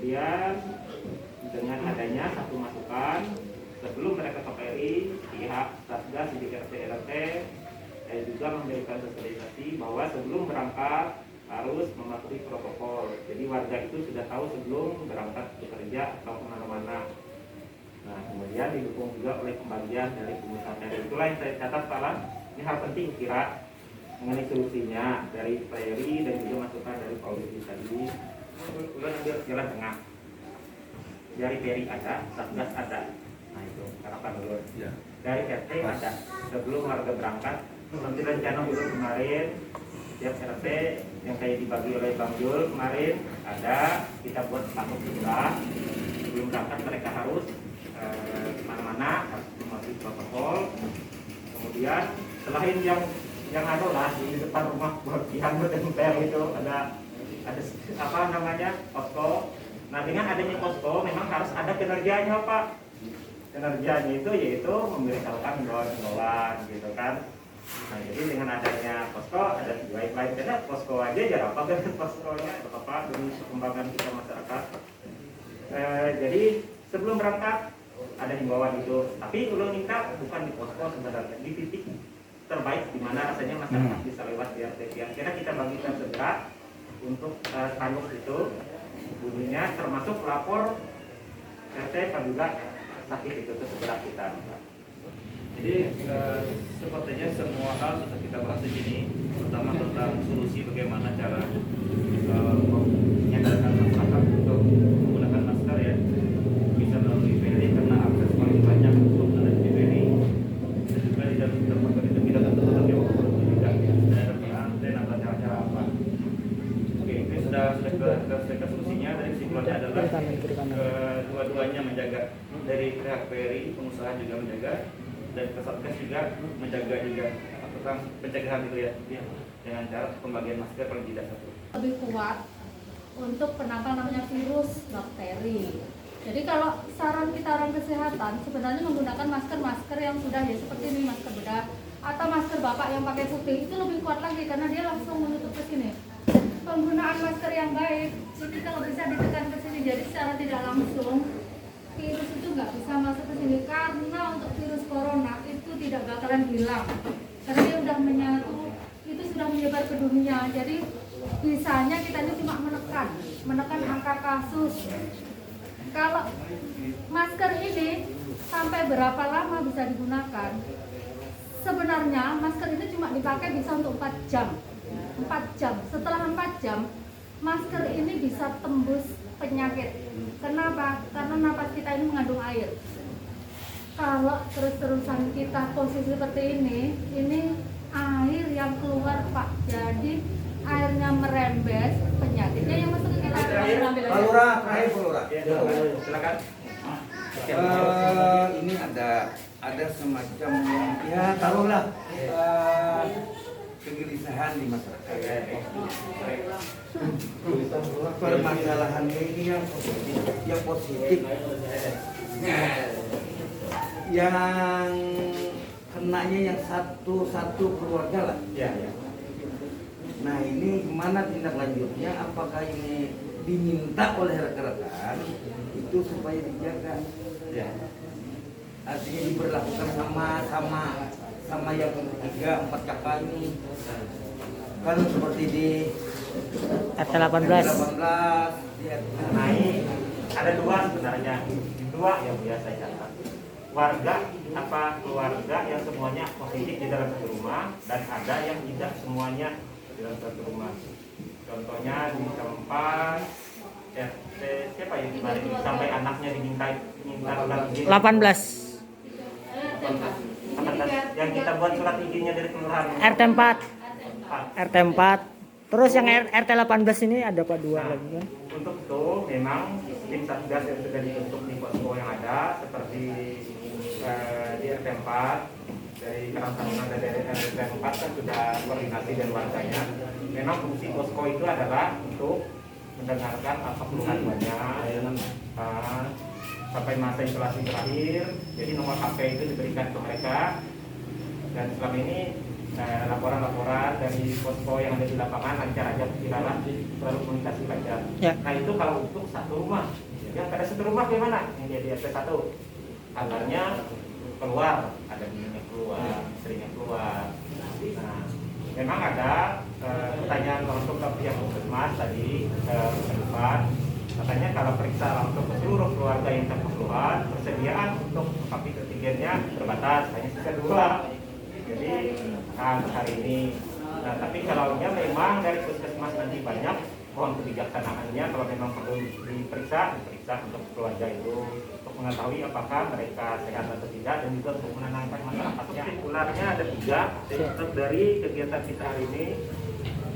Kemudian dengan adanya satu masukan sebelum mereka ke PRI, pihak Satgas di RT RT juga memberikan sosialisasi bahwa sebelum berangkat harus mematuhi protokol. Jadi warga itu sudah tahu sebelum berangkat bekerja atau kemana-mana. Nah, kemudian didukung juga oleh pembagian dari pengusaha. Itulah yang saya catat Pak Lan. Ini hal penting kira mengenai solusinya dari PRI dan juga masukan dari Pak Udi tadi. Udah ambil jalan tengah. Dari PRI ada, Satgas ada. Nah itu harapan dulu. Ya. Dari RT ada. Sebelum warga berangkat, nanti rencana bulan kemarin setiap RT yang kayak dibagi oleh Bang Jul kemarin ada, kita buat status juga. Sebelum berangkat mereka harus kemana-mana harus mematuhi protokol. Kemudian selain yang ada lah di depan rumah yang tempel itu ada apa namanya posko. Nah dengan adanya posko memang harus ada kinerjanya Pak. Kinerjanya itu yaitu memberitahukan himbauan gitu kan. Nah jadi dengan adanya posko ada baik lain karena posko aja ya apa kan poskonya apa demi perkembangan kita masyarakat. Jadi sebelum berangkat ada himbauan itu, tapi ulun minta bukan di posko sebenarnya di titik terbaik di mana rasanya masyarakat bisa lewat di RT. Kira kita bagikan segera untuk tanduk itu bunyinya termasuk lapor RT juga sakit itu segera kita. Jadi sepertinya semua hal sudah kita bahas di sini, terutama tentang solusi bagaimana cara menyadarkan masyarakat untuk menggunakan masker ya, bisa melalui PRI karena akses paling banyak untuk ada di PRI dan juga di dalam tempat itu kita tentu yang juga ada anten atau cara-cara apa. Oke, ini sudah ke solusinya. Dari kesimpulannya adalah dua-duanya menjaga, dari pihak PRI pengusaha juga menjaga dan Satgas juga menjaga juga tentang pencegahan itu ya, dengan cara pembagian masker paling tidak satu. Lebih kuat untuk penangkal namanya virus bakteri. Jadi kalau saran kita orang kesehatan sebenarnya menggunakan masker yang sudah ya seperti ini, masker bedah atau masker bapak yang pakai putih itu lebih kuat lagi karena dia langsung menutup ke sini. Penggunaan masker yang baik, jadi kalau bisa ditekan ke sini, jadi secara tidak langsung virus itu nggak bisa masuk ke sini karena untuk virus corona itu tidak bakalan hilang karena dia udah menyatu, itu sudah menyebar ke dunia. Jadi bisanya kita ini cuma menekan angka kasus. Kalau masker ini sampai berapa lama bisa digunakan? Sebenarnya masker ini cuma dipakai bisa untuk 4 jam. 4 jam. Setelah 4 jam, masker ini bisa tembus penyakit. Kenapa? Karena napas kita ini mengandung air. Kalau terus-terusan kita posisi seperti ini air yang keluar Pak. Jadi airnya merembes, penyakitnya yang masuk ke kita. Pak Lurah, terakhir Pak Lurah. Silakan. Ini ada semacam ya taruhlah kegelisahan di masyarakat. Permasalahannya ini yang positif, yang kenanya yang satu keluarga lah. Ya. Nah ini gimana tindak lanjutnya? Apakah ini diminta oleh rekan-rekan itu supaya dijaga? Ya. Artinya diberlakukan sama yang 3-4 kakak ini. Kan seperti di RT 18. Nah ini ada dua sebenarnya, yang biasa saya catat. Warga apa keluarga yang semuanya positif di dalam satu rumah dan ada yang tidak semuanya di dalam satu rumah. Contohnya di tempat RT siapa yang kemarin sampai anaknya minta surat izin 18. yang kita buat surat izinnya dari kelurahan RT 4. RT 4. Terus yang RT 18 ini ada Pak 2 lagi kan? Untuk itu memang tim Satgas yang sudah dibentuk di posko yang ada seperti di RT 4 dari Karangtaruna dan dari RT 4 kan sudah koordinasi dengan warganya. Memang fungsi posko itu adalah untuk mendengarkan apa keluhannya sampai masa isolasi terakhir. Jadi nomor HP itu diberikan ke mereka dan selama ini laporan-laporan dari posko yang ada di lapangan, lancar aja berjalan, selalu komunikasi lancar. Ya. Nah itu kalau untuk satu rumah, yang pada satu rumah gimana? Yang dia di RT 1 kabarnya keluar, ada minyak keluar, istrinya keluar. Nah, memang ada pertanyaan langsung ke pihak puskesmas tadi ke depan. Katanya kalau periksa langsung ke seluruh keluarga yang terkeluhan, persediaan untuk rapid antigennya terbatas, hanya sisa 2. Jadi hari ini. Nah, tapi kalau memang dari puskesmas nanti banyak, mohon kebijaksanaannya kalau memang perlu diperiksa untuk keluarga itu untuk mengetahui apakah mereka sehat atau tidak dan juga untuk menenangkan masyarakatnya. Ularnya ada 3 dari kegiatan kita hari ini.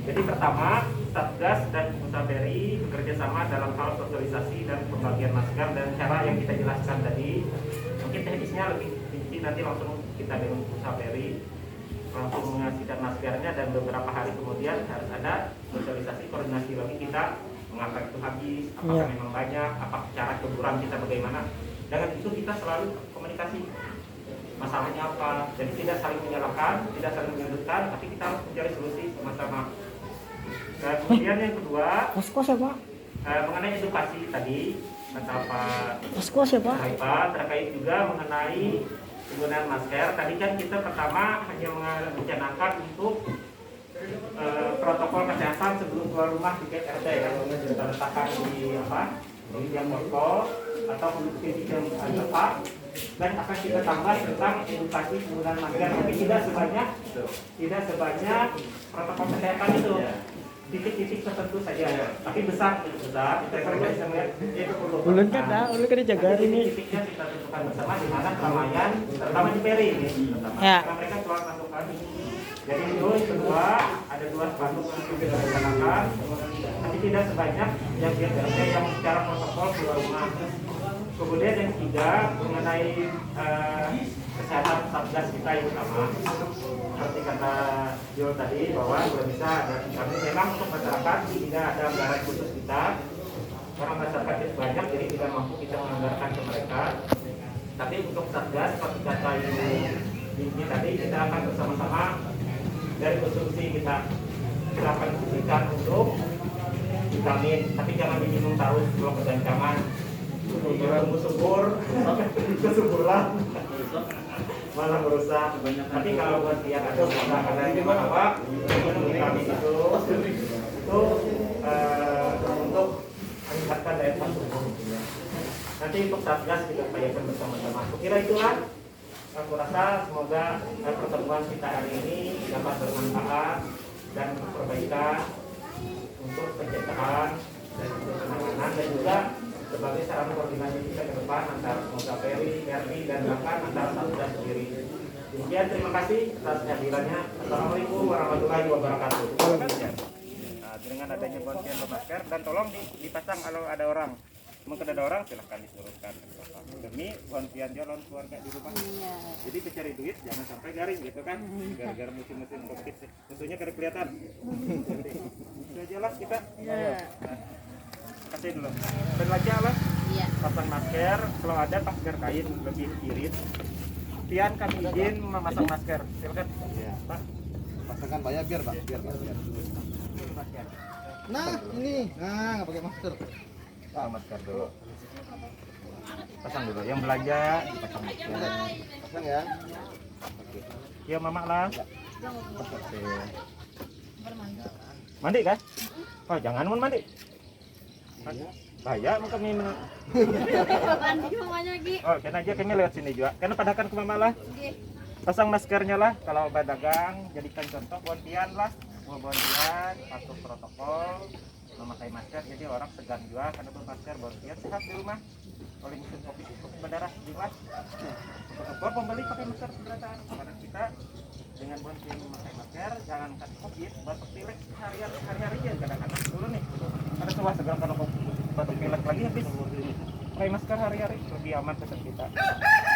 Jadi pertama, Satgas dan Musaberi bekerja sama dalam hal sosialisasi dan pembagian masker dan cara yang kita jelaskan tadi. Mungkin teknisnya lebih rinci nanti langsung kita dengan Musaberi langsung mengasihkan maskernya dan beberapa hari kemudian harus ada sosialisasi koordinasi lagi kita mengapa itu habis, apakah memang banyak, apa cara keburan kita bagaimana. Dengan itu kita selalu komunikasi masalahnya apa, jadi tidak saling menyalahkan, tidak saling menyudutkan, tapi kita harus mencari solusi sama-sama. Dan kemudian yang kedua, Posko siapa? mengenai edukasi tadi kata Pak Posko siapa? Haifa terkait juga mengenai penggunaan masker. Tadi kan kita pertama hanya merencanakan untuk protokol kesehatan sebelum keluar rumah di RT ya, kita letakkan di yang posko atau titik yang tepat, dan akan kita tambah tentang edukasi penggunaan masker, tapi tidak sebanyak protokol kesehatan itu. Titik-titik tertentu saja, tapi besar kita bisa melihat itu Ulun kan dijaga ini. titiknya kita tentukan bersama di mana keramaian, terutama di Peri ini, Ya. karena mereka keluar masuk kami. Jadi itu kedua, ada 2 spanduk yang kita rencanakan, tapi tidak sebanyak yang biasa yang secara protokol keluar rumah. Kemudian yang ketiga mengenai kesehatan Satgas kita yang utama. Seperti kata Jul tadi bahwa sudah bisa ada kami memang untuk masyarakat tidak ada anggaran khusus kita karena masyarakat itu banyak jadi tidak mampu kita menganggarkan ke mereka. Tapi untuk Satgas seperti kata ini tadi kita akan bersama-sama dari konsumsi kita akan berikan untuk vitamin, tapi jangan diminum terus kalau kegancangan. Tunggu subur sampai kesuburan malah merusak. Tapi kalau buat dia ada kadang bahwa minum vitamin itu untuk meningkatkan daya tahan tubuh. Nanti untuk Satgas kita upayakan bersama-sama. Kira itulah aku rasa semoga pertemuan kita hari ini dapat bermanfaat dan perbaikan untuk pencegahan dan penanganan dan juga sebagai sarana koordinasi kita ke depan antara Musaberi, RI, dan bahkan antara Satgas sendiri. Demikian, terima kasih atas kehadirannya. Assalamualaikum warahmatullahi wabarakatuh. Nah, dengan adanya bantuan masker dan tolong dipasang kalau ada orang. Mungkin ada orang silahkan disurutkan demi bantuan jalan keluarga di rumah. Jadi mencari duit jangan sampai garing gitu kan, gara-gara musim-musim covid tentunya kada kelihatan. Sudah jelas kita. Nah, kasih dulu. Belanja lah. Pasang masker. Kalau ada masker kain lebih irit. Pian kami izin memasang masker. Silakan. Pak. Pasangkan bayar biar Pak, biar. Masker. Nah, ini. Nah, nggak pakai masker. Masker dulu. Pasang dulu. Yang belanja dipasang masker. Pasang ya. Oke. Ya mama lah. Oke. Mandi kan? Oh jangan mau mandi. Bahaya mau kami Mandi mamanya Gi. oh kena aja kami lewat sini juga. Karena padakan ke mama lah. Pasang maskernya lah. Kalau berdagang jadikan contoh bontian lah. Mau bontian patuh protokol. Memakai masker jadi orang segan juga karena bermasker bontian sehat di rumah. Oleh musim covid berdarah jelas. Protokol pembeli pakai masker keberatan karena kita dengan bontian memakai masker jangan kan covid batuk pilek hari-hari ya kadang-kadang dulu nih ada sebuah segala kalau batuk pilek lagi habis pakai masker hari-hari lebih aman kesehatan kita.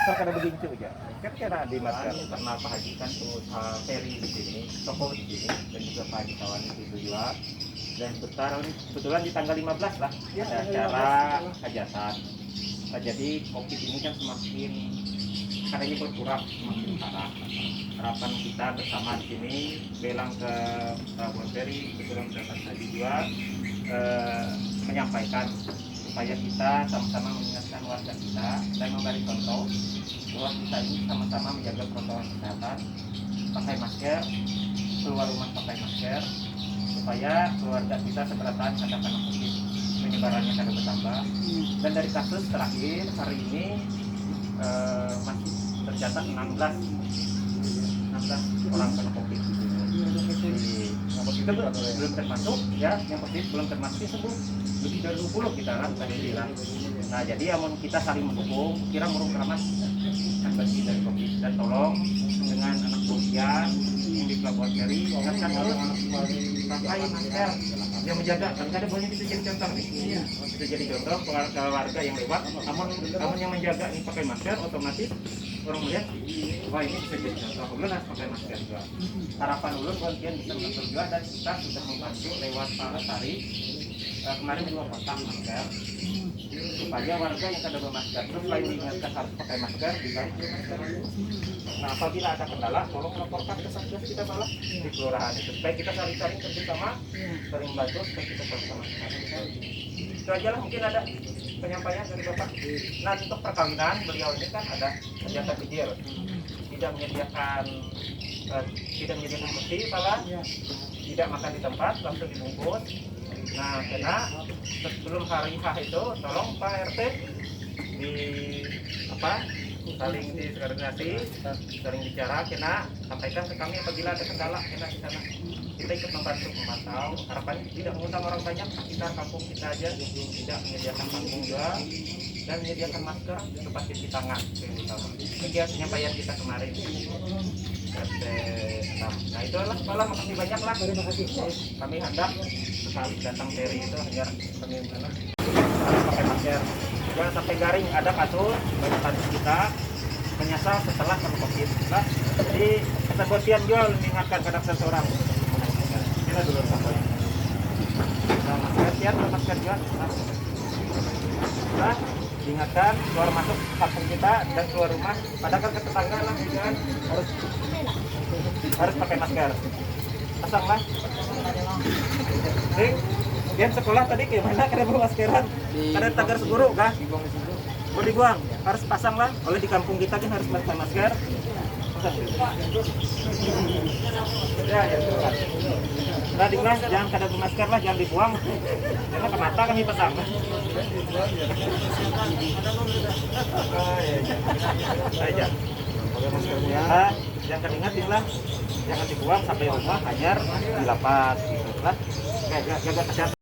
Kalau kada begitu aja kan kena di masker karena Pak Haji kan pengusaha Peri di sini, toko di sini dan juga Pak Haji kawan di situ juga. Dan kebetulan di tanggal 15 lah ada acara hajatan. Nah, jadi covid ini kan semakin karena ini berkurang semakin parah. Harapan kita bersama di sini bilang ke Pelabuhan Feri, kebetulan mendapat tadi juga menyampaikan supaya kita sama-sama mengingatkan warga kita dan memberi contoh bahwa kita ini sama-sama menjaga protokol kesehatan, pakai masker, keluar rumah pakai masker, supaya keluarga kita segera tahan katakan COVID penyebarannya kada bertambah. Dan dari kasus terakhir hari ini masih tercatat 16 orang kena COVID. Yang positif belum termasuk ya, yang positif belum termasuk sembuh lebih dari 20 kita kan tadi bilang. Nah jadi amun kita saling mendukung, kira murung keramas kan bagi dari COVID. Dan tolong dengan anak buah yang di Pelabuhan Feri, ingatkan harus pakai masker yang menjaga. Kadang-kadang banyak bisa jadi contoh nih, bisa jadi contoh ke warga yang lewat. Amun yang menjaga ini pakai masker, otomatis orang melihat, wah ini bisa jadi contoh. Ulun harus pakai masker juga. Harapan ulun bagian bisa mengatur juga, dan kita sudah membantu lewat para tarik kemarin 2 kotak masker supaya warga yang kada bermasker terus selain diingatkan harus pakai masker dibantu masker. Nah apabila ada kendala tolong laporkan ke Satgas kita malah di kelurahan itu supaya kita saling-saling kerjasama, saling bantu supaya kita bersama. Itu aja lah, mungkin ada penyampaian dari Bapak. Nah untuk perkawinan beliau ini kan ada senjata kecil, tidak menyediakan kursi, salah, tidak makan di tempat, langsung dibungkus. Nah, karena sebelum hari H itu, tolong Pak RT saling dikoordinasi, saling bicara, kena sampaikan ke kami apabila ada kendala kena di sana. Kita ikut membantu memantau. Harapannya tidak mengundang orang banyak, sekitar kampung kita aja, tidak menyediakan panggung juga dan menyediakan masker tempat cuci tangan yang utama. Demikian penyampaian kita kemarin. Nah itu adalah malah makasih banyak lah. Kami hendak sekali datang dari itu hanya kami sana harus pakai masker. Jangan sampai garing. Ada kasus banyak kasus kita menyasar setelah kena COVID. Nah, jadi keterbuatan juga mengingatkan kepada seseorang. Kita dulu sampai. Nah, masker siap, masker juga. Nah, diingatkan keluar masuk kampung kita dan keluar rumah. Padahal ke tetangga lah, kan harus pakai masker. Pasang lah. Dia sekolah tadi gimana? Kada bawa maskeran. Kada tagar seguru kah? Mau dibuang. Harus pasang lah. Oleh di kampung kita kan harus pakai masker. Pasang. Ya. Nah, dimas jangan kada bermasker lah, jangan dibuang. Karena ke mata kami pasang. Aja. Pakai maskernya. Jangan ingatin lah. Jangan dibuang sampai rumah, hanya dilapat gitu lah. Jaga kesehatan.